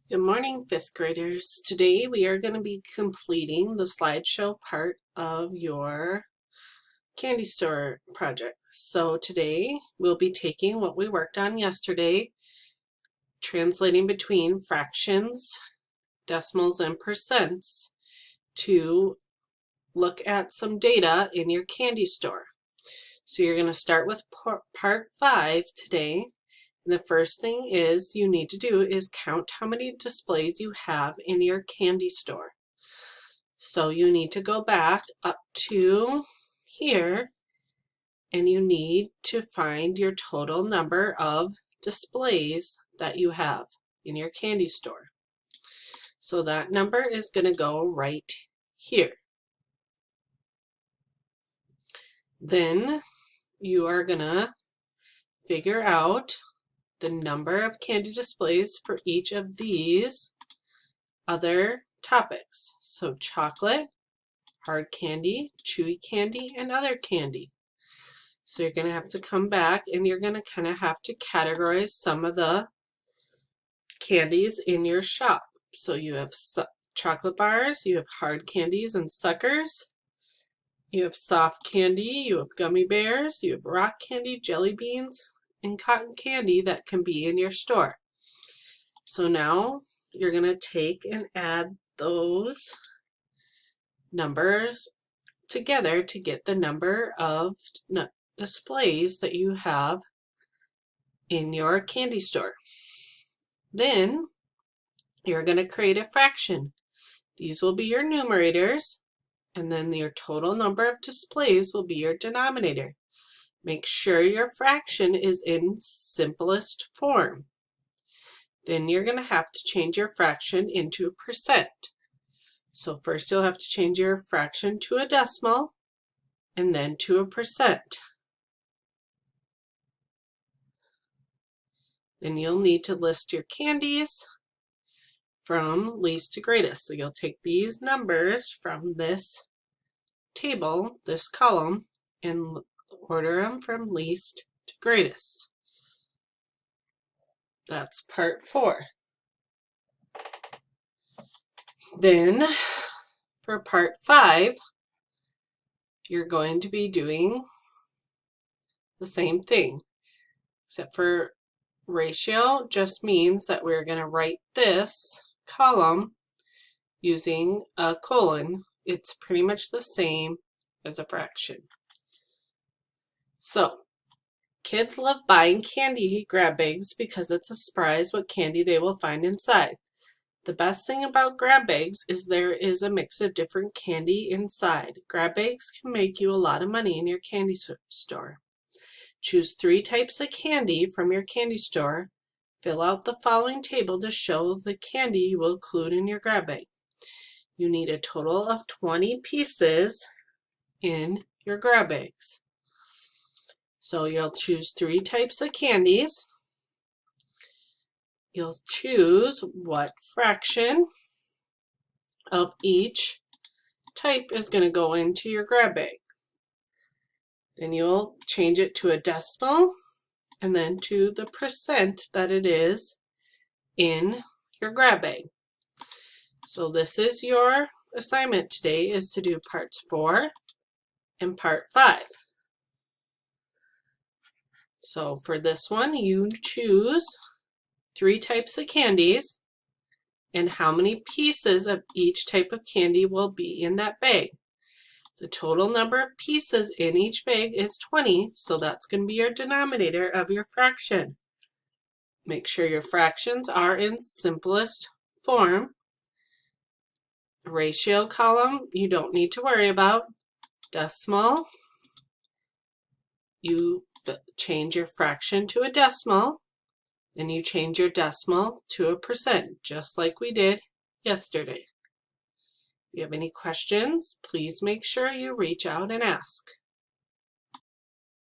Good morning, fifth graders. Today we are going to be completing the slideshow part of your candy store project. So today we'll be taking what we worked on yesterday, translating between fractions, decimals, and percents to look at some data in your candy store. So you're going to start with part 5 today. And the first thing you need to do is count how many displays you have in your candy store. So you need to go back up to here and you need to find your total number of displays that you have in your candy store. So that number is going to go right here. Then you are going to figure out the number of candy displays for each of these other topics. So chocolate, hard candy, chewy candy, and other candy. So you're going to have to come back and you're going to kind of have to categorize some of the candies in your shop. So you have chocolate bars, you have hard candies and suckers, you have soft candy, you have gummy bears, you have rock candy, jelly beans, and cotton candy that can be in your store. So now you're going to take and add those numbers together to get the number of displays that you have in your candy store. Then you're going to create a fraction. These will be your numerators, and then your total number of displays will be your denominator. Make sure your fraction is in simplest form. Then you're going to have to change your fraction into a percent. So first you'll have to change your fraction to a decimal and then to a percent. Then you'll need to list your candies from least to greatest. So you'll take these numbers from this table, this column, and order them from least to greatest. That's part 4. Then for part 5, you're going to be doing the same thing, except for ratio just means that we're going to write this column using a colon. It's pretty much the same as a fraction. So kids love buying candy grab bags because it's a surprise what candy they will find inside. The best thing about grab bags is there is a mix of different candy inside. Grab bags can make you a lot of money in your candy store. Choose 3 types of candy from your candy store. Fill out the following table to show the candy you will include in your grab bag. You need a total of 20 pieces in your grab bags. So you'll choose 3 types of candies. You'll choose what fraction of each type is going to go into your grab bag. Then you'll change it to a decimal and then to the percent that it is in your grab bag. So this is your assignment today, is to do parts 4 and part 5. So for this one, you choose 3 types of candies and how many pieces of each type of candy will be in that bag. The total number of pieces in each bag is 20, so that's going to be your denominator of your fraction. Make sure your fractions are in simplest form. Ratio column, you don't need to worry about. Decimal, you change your fraction to a decimal, and you change your decimal to a percent, just like we did yesterday. If you have any questions, please make sure you reach out and ask.